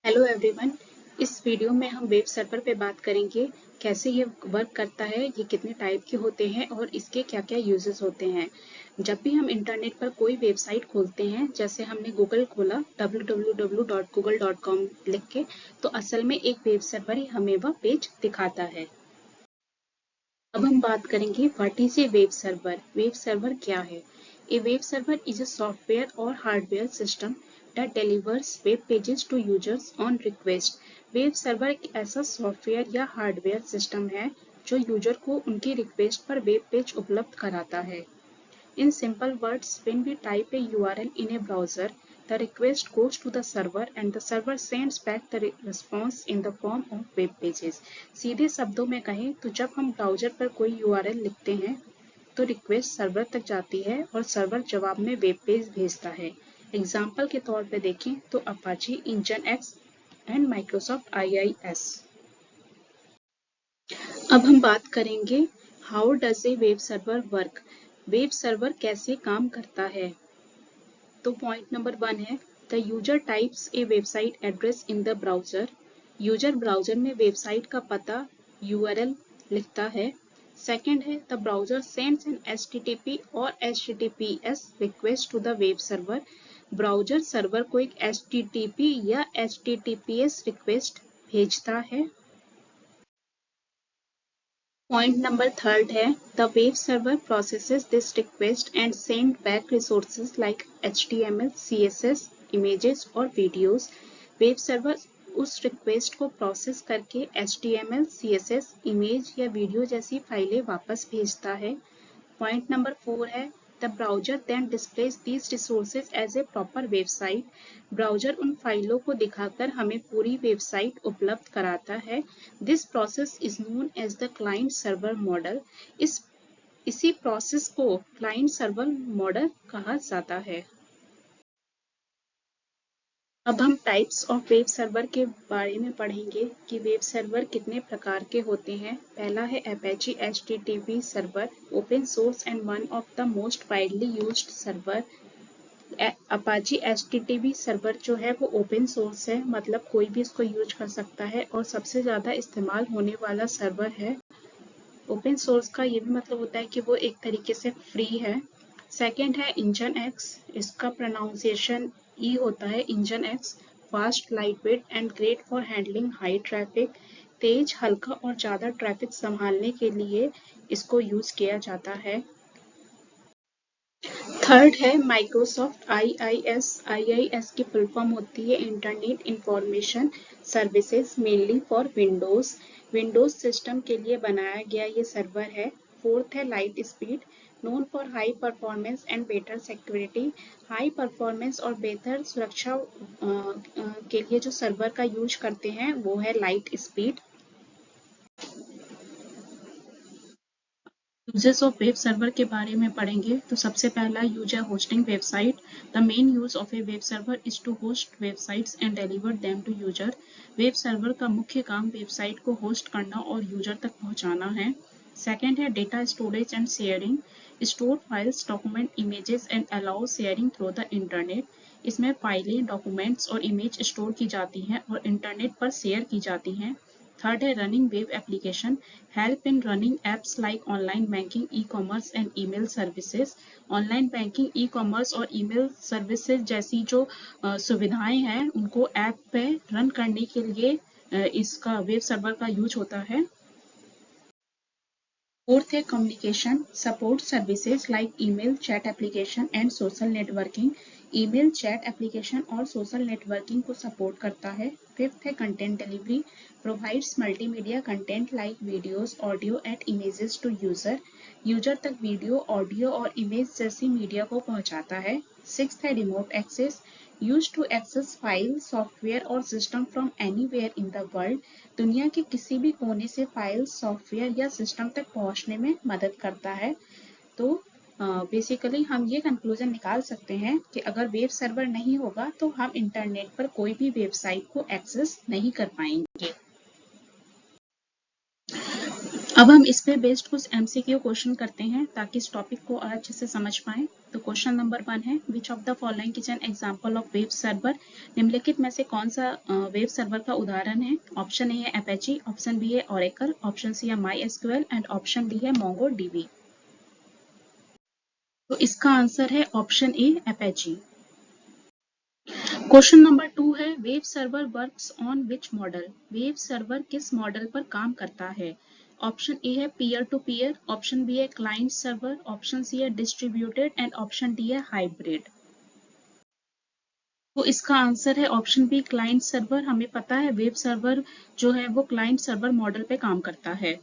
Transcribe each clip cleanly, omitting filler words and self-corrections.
Hello everyone. इस video में हम वेब सर्वर पे बात करेंगे कैसे ये वर्क करता है, ये कितने टाइप के होते हैं और इसके क्या क्या यूजेस होते हैं। जब भी हम इंटरनेट पर कोई वेबसाइट खोलते हैं, जैसे हमने गूगल खोला www.google.com लिख के, तो असल में एक वेब सर्वर ही हमें वह पेज दिखाता है। अब हम बात करेंगे what is a web server. Web server क्या है? A web server is a software और hardware system that delivers web pages to users on request। Web server एक ऐसा सॉफ्टवेयर या हार्डवेयर सिस्टम है जो यूजर को उनकी रिक्वेस्ट पर वेब पेज उपलब्ध कराता है। In simple words, when we type a URL in a browser, the request goes to the server and the server sends back the response in the form of web pages। सीधे शब्दों में कहें तो जब हम ब्राउजर पर कोई URL लिखते हैं तो रिक्वेस्ट सर्वर तक जाती है और सर्वर जवाब में वेब पेज भेजता है। एग्जाम्पल के तौर पर देखें तो Apache, engine and Microsoft IIS। अब हम बात करेंगे how does a web server work. Web server कैसे काम करता है? तो पॉइंट नंबर 1 है the user types a website address in the browser. User browser में वेबसाइट का पता URL लिखता है। सेकेंड है the browser sends an HTTP और HTTPS request to the web server. Browser server को एक HTTP या HTTPS रिक्वेस्ट भेजता है। Point number 3 है the web server processes this request and send back resources like HTML, CSS, images और videos। Web server उस request को process करके HTML, CSS, इमेज या वीडियो जैसी फाइलें वापस भेजता है। पॉइंट नंबर 4 है the browser then displays these resources as a proper website. Browser उन फाइलों को दिखाकर हमें पूरी वेबसाइट उपलब्ध कराता है। This process is known as the client server model. इसी प्रोसेस को क्लाइंट सर्वर मॉडल कहा जाता है। अब हम टाइप्स ऑफ वेब सर्वर के बारे में पढ़ेंगे कि वेब सर्वर कितने प्रकार के होते हैं। पहला है Apache HTTP server, open source and one of the most widely used server. Apache HTTP server जो है वो ओपन सोर्स है, मतलब कोई भी इसको यूज कर सकता है और सबसे ज़्यादा इस्तेमाल होने वाला सर्वर है। ओपन सोर्स का ये भी मतलब होता है कि वो एक तरीके से फ्री है। सेकेंड है इंजन इसका प्रोनाउंसिएशन ई होता है engine. Fast, lightweight and great for handling high traffic. तेज, हल्का और ज़्यादा ट्रैफिक संभालने के लिए इसको यूज किया जाता है। थर्ड है माइक्रोसॉफ्ट IIS की फुल फॉर्म होती है internet information services, mainly for Windows system के लिए बनाया गया ये सर्वर है। फोर्थ है light speed, known for high performance and better security. High performance और बेहतर सुरक्षा के लिए जो सर्वर का यूज करते हैं वो है light speed. Uses of web server के बारे में पढ़ेंगे तो सबसे पहला यूज है hosting website. The main use of a web server is to host websites and deliver them to user. Web server का मुख्य काम वेबसाइट को होस्ट करना और यूजर तक पहुंचाना है। सेकेंड है data storage and sharing, store files, document, images and allow sharing through the internet. इसमें फाइलें, डॉक्यूमेंट्स और इमेज स्टोर की जाती हैं और इंटरनेट पर शेयर की जाती हैं। थर्ड है running web application, help in running apps like online banking, e commerce and email services. Online banking, e commerce और ईमेल सर्विसेज जैसी जो सुविधाएं हैं उनको ऐप पे रन करने के लिए इसका वेब सर्वर का यूज होता है। फोर्थ है communication support services like email, chat application and social networking. Email, chat application और सोशल नेटवर्किंग को सपोर्ट करता है। फिफ्थ है content delivery, provides multimedia content like videos, audio and images to user. User तक video, audio और image जैसी media को पहुंचाता है। सिक्स्थ है remote access, used to access file, software और system from anywhere in the world. दुनिया के किसी भी कोने से फाइल, सॉफ्टवेयर या सिस्टम तक पहुंचने में मदद करता है। तो बेसिकली हम ये कंक्लूजन निकाल सकते हैं कि अगर वेब सर्वर नहीं होगा तो हम इंटरनेट पर कोई भी वेबसाइट को एक्सेस नहीं कर पाएंगे। अब हम इस पे बेस्ड कुछ MCQ क्वेश्चन करते हैं ताकि इस टॉपिक को और अच्छे से समझ पाएं। तो क्वेश्चन नंबर 1 है, which of the following is an example of web server? निम्नलिखित में से कौन सा वेब सर्वर का उदाहरण है? ऑप्शन ए है अपेची, ऑप्शन बी है ओरेकल, ऑप्शन सी है MySQL एंड ऑप्शन डी है MongoDB। तो इसका आंसर है option A Apache. Question number 2 है, web server works on which model? Web server किस मॉडल पर काम करता है? ऑप्शन ए है peer to peer, option B है क्लाइंट सर्वर, ऑप्शन सी है डिस्ट्रीब्यूटेड एंड ऑप्शन डी है हाइब्रिड। तो इसका आंसर है ऑप्शन बी क्लाइंट सर्वर। हमें पता है वेब सर्वर जो है वो क्लाइंट सर्वर मॉडल पे काम करता है।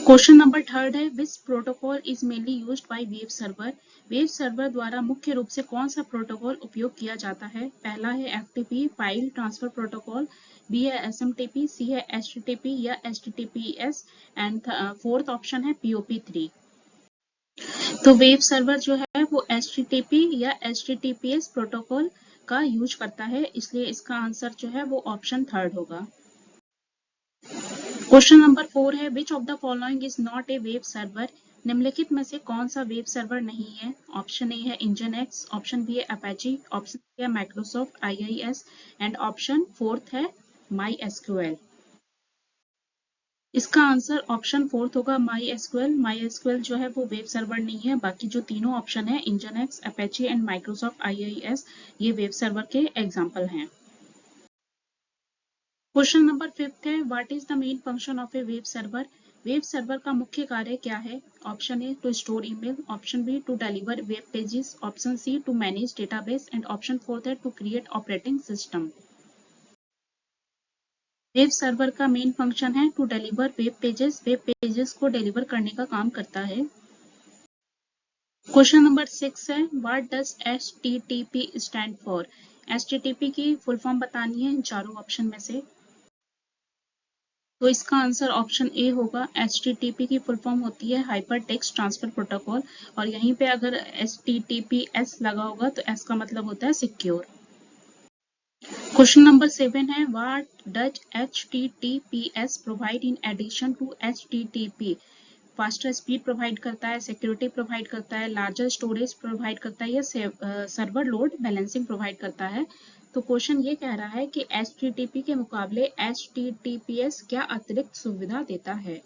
क्वेश्चन नंबर 3 है, विच protocol is mainly used by web server? Web server द्वारा मुख्य रूप से कौन सा प्रोटोकॉल उपयोग किया जाता है? पहला है FTP file transfer protocol, B है SMTP, सी है HTTP या HTTPS एंड फोर्थ ऑप्शन है POP3। तो वेब सर्वर जो है वो HTTP या HTTPS प्रोटोकॉल का यूज करता है, इसलिए इसका आंसर जो है वो ऑप्शन 3 होगा। क्वेश्चन नंबर 4 है, which of the following is not a web server? निम्नलिखित में से कौन सा वेब सर्वर नहीं है? ऑप्शन ए है इंजनएक्स, ऑप्शन बी है अपेची, ऑप्शन सी है Microsoft IIS and option fourth है MySQL। इसका आंसर ऑप्शन फोर्थ होगा MySQL। MySQL जो है वो वेब सर्वर नहीं है, बाकी जो तीनों ऑप्शन है nginx, Apache and Microsoft IIS ये वेब सर्वर के एग्जाम्पल हैं। क्वेश्चन नंबर 5 है, what is the main function of a web server? Web server का मुख्य कार्य क्या है? Option A to store email, option B to deliver web pages, option C to manage database and option fourth है to create operating system. Web server का main function है to deliver web pages को deliver करने का काम करता है। Question number 6 है, what does HTTP stand for? HTTP की फुल फॉर्म बतानी है इन चारों ऑप्शन में से। तो इसका आंसर ऑप्शन ए होगा। HTTP की फुल फॉर्म होती है हाइपर टेक्स्ट ट्रांसफर प्रोटोकॉल, और यहीं पे अगर HTTPS लगा होगा तो S का मतलब होता है सिक्योर। क्वेश्चन नंबर 7 है, what does HTTPS provide in addition to HTTP? Faster speed provide करता है, सिक्योरिटी प्रोवाइड करता है, लार्जर स्टोरेज प्रोवाइड करता है या सर्वर लोड बैलेंसिंग प्रोवाइड करता है? तो क्वेश्चन ये कह रहा है कि HTTP के मुकाबले HTTPS क्या अतिरिक्त सुविधा देता है?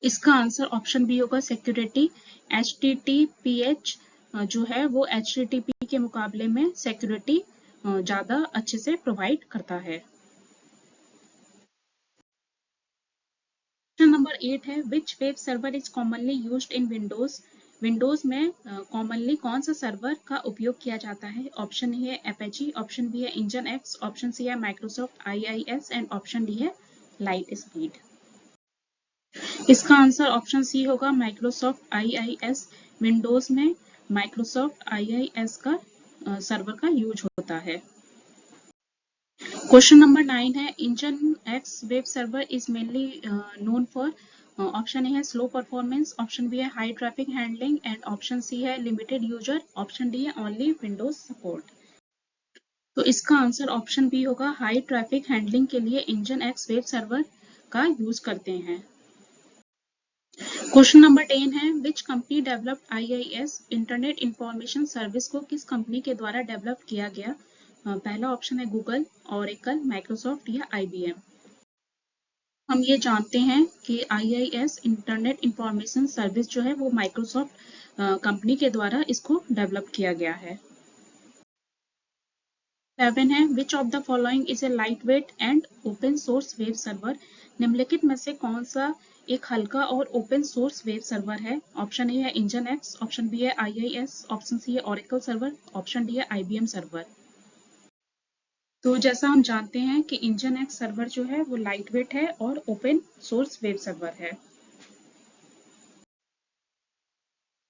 इसका आंसर ऑप्शन बी होगा सिक्योरिटी। HTTPH जो है वो HTTP के मुकाबले में सिक्योरिटी ज्यादा अच्छे से प्रोवाइड करता है। क्वेश्चन नंबर 8 है, which web server is commonly used in Windows? Windows में कॉमनली कौन सा सर्वर का उपयोग किया जाता है? ऑप्शन ए है अपेची, ऑप्शन बी है इंजनएक्स, ऑप्शन सी है Microsoft IIS and option D है लाइट स्पीड। इसका आंसर ऑप्शन सी होगा माइक्रोसॉफ्ट IIS। विंडोज में माइक्रोसॉफ्ट IIS का सर्वर का यूज होता है। क्वेश्चन नंबर 9 है, nginx web server is mainly known for, option A है स्लो परफॉर्मेंस, ऑप्शन बी है high traffic handling and option C है लिमिटेड यूजर, ऑप्शन डी है ओनली विंडोज सपोर्ट। तो इसका आंसर ऑप्शन बी होगा, high traffic handling के लिए इंजनएक्स web server का यूज करते हैं। क्वेश्चन नंबर 10 है, which company developed IIS? Internet information service को किस कंपनी के द्वारा डेवलप किया गया? पहला ऑप्शन है गूगल, ओरेकल, माइक्रोसॉफ्ट या IBM। हम ये जानते हैं कि IIS इंटरनेट इंफॉर्मेशन सर्विस जो है वो माइक्रोसॉफ्ट कंपनी के द्वारा इसको डेवलप किया गया है। 7 है, which of the following is a light weight and open source web server? निम्नलिखित में से कौन सा एक हल्का और ओपन सोर्स वेब सर्वर है? ऑप्शन ए है इंजनएक्स, ऑप्शन बी है IIS, ऑप्शन सी है ओरेकल सर्वर, ऑप्शन डी है IBM सर्वर। तो जैसा हम जानते हैं कि इंजनएक्स सर्वर जो है वो लाइट वेट है और ओपन सोर्स वेब सर्वर है।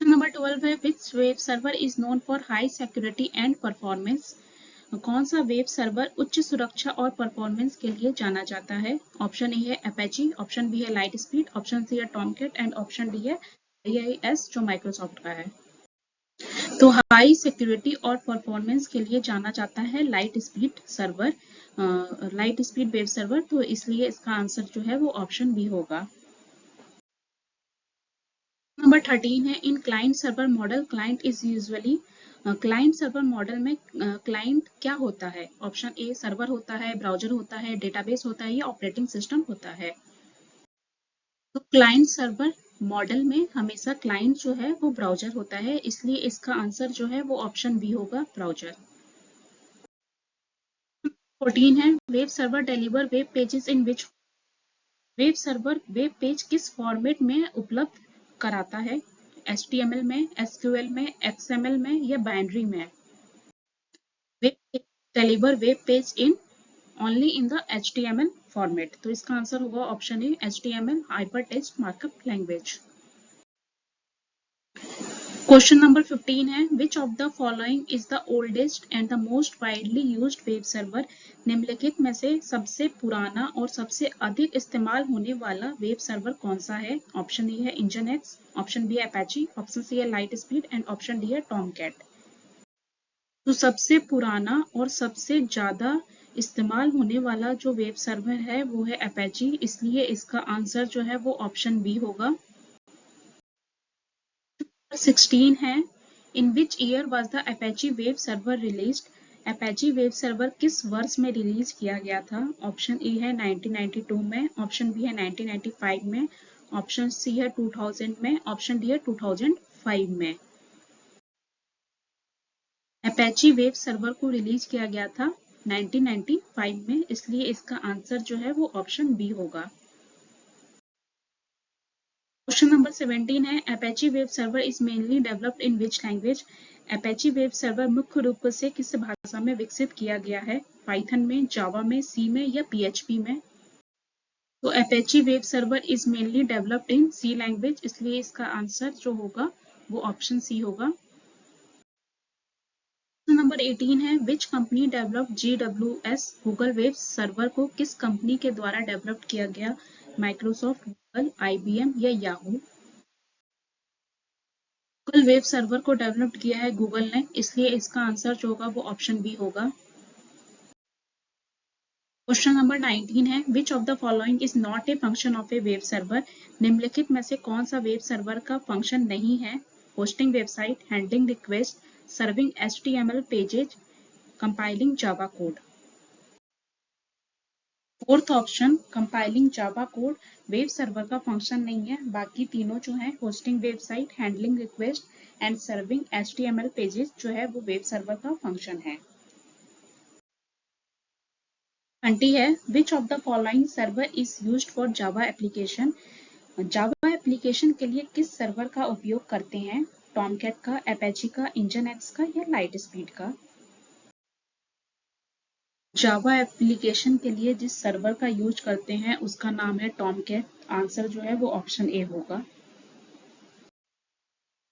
नंबर 12 है, which web server is known for high security and performance? कौन सा वेब सर्वर उच्च सुरक्षा और परफॉर्मेंस के लिए जाना जाता है? ऑप्शन ए है अपेची, ऑप्शन बी है लाइट स्पीड, ऑप्शन सी है टॉमकैट एंड ऑप्शन डी है IIS जो माइक्रोसॉफ्ट का है। तो हाई सिक्योरिटी और परफॉर्मेंस के लिए जाना जाता है light speed server, light speed web server, तो इसलिए इसका आंसर जो है वो ऑप्शन बी होगा। नंबर 13 है in client server model client is usually, client server model में क्लाइंट क्या होता है? ऑप्शन ए सर्वर होता है, ब्राउजर होता है, डेटाबेस होता है या ऑपरेटिंग सिस्टम होता है। तो क्लाइंट सर्वर मॉडल में हमेशा क्लाइंट जो है वो ब्राउजर होता है, इसलिए इसका आंसर जो है वो ऑप्शन बी होगा, ब्राउजर। 14 है web server deliver web pages in which, web server web page किस फॉर्मेट में उपलब्ध कराता है? HTML में, SQL में, XML में या बाइनरी में? Web deliver web page in only in the HTML format, तो इसका आंसर होगा option A, HTML hypertext markup language. Question number 15 है which of the following is the oldest and the most widely used web server, निम्नलिखित में से सबसे पुराना और सबसे अधिक इस्तेमाल होने वाला वेब सर्वर कौन सा है? ऑप्शन ए है इंजनएक्स, ऑप्शन बी है अपाची, ऑप्शन सी है light speed and option D है टॉमकैट। तो सबसे पुराना और सबसे ज्यादा इस्तेमाल होने वाला जो वेब सर्वर है वो है अपाची, इसलिए इसका आंसर जो है वो ऑप्शन बी होगा। 16 है in which year was the Apache web server released, Apache web server किस वर्ष में रिलीज किया गया था? ऑप्शन ए है 1992 में, ऑप्शन बी है 1995 में, ऑप्शन सी है 2000 में, ऑप्शन डी है 2005 में। अपाची वेब सर्वर को रिलीज किया गया था 1995 में, इसलिए इसका आंसर जो है वो ऑप्शन बी होगा। क्वेश्चन नंबर 17 है Apache web server is mainly developed in which language, Apache web server मुख्य रूप से किस भाषा में विकसित किया गया है? पाइथन में, जावा में, सी में या PHP में? तो Apache web server is mainly developed in C language, इसलिए इसका आंसर जो होगा वो ऑप्शन सी होगा। नंबर 18 है which company developed GWS, Google web server को किस कंपनी के द्वारा डेवलप किया गया? माइक्रोसॉफ्ट, गूगल, IBM या याहू? गूगल वेब सर्वर को डेवलप किया है गूगल ने, इसलिए इसका आंसर जो होगा वो ऑप्शन बी होगा। क्वेश्चन नंबर 19 है which of the following is not a function of a web server, निम्नलिखित में से कौन सा वेब सर्वर का फंक्शन नहीं है? Hosting website, handling request, serving HTML pages, compiling Java code. Fourth option compiling Java code web server का function नहीं है, बाकी तीनों जो है hosting website, handling request and serving HTML pages जो है वो वेब सर्वर का फंक्शन है। 20 है which of the following server is used for Java application, Java application के लिए किस सर्वर का उपयोग करते हैं? टॉमकैट का, अपाची का, इंजनएक्स का या लाइट स्पीड का? जावा एप्लीकेशन के लिए जिस सर्वर का यूज करते हैं उसका नाम है टॉमकैट, आंसर जो है वो ऑप्शन ए होगा।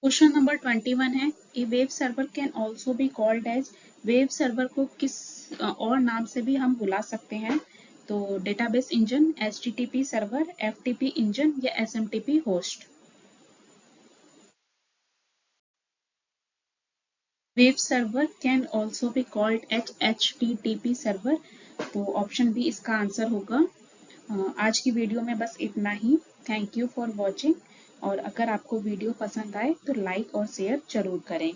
क्वेश्चन नंबर 21 है a web server can also be called as, web server को किस और नाम से भी हम बुला सकते हैं? तो database engine, HTTP server, FTP engine या SMTP host? Web server can also be called as HTTP server, तो ऑप्शन बी इसका आंसर होगा। आज की वीडियो में बस इतना ही। थैंक यू फॉर वॉचिंग, और अगर आपको वीडियो पसंद आए तो लाइक और शेयर जरूर करें।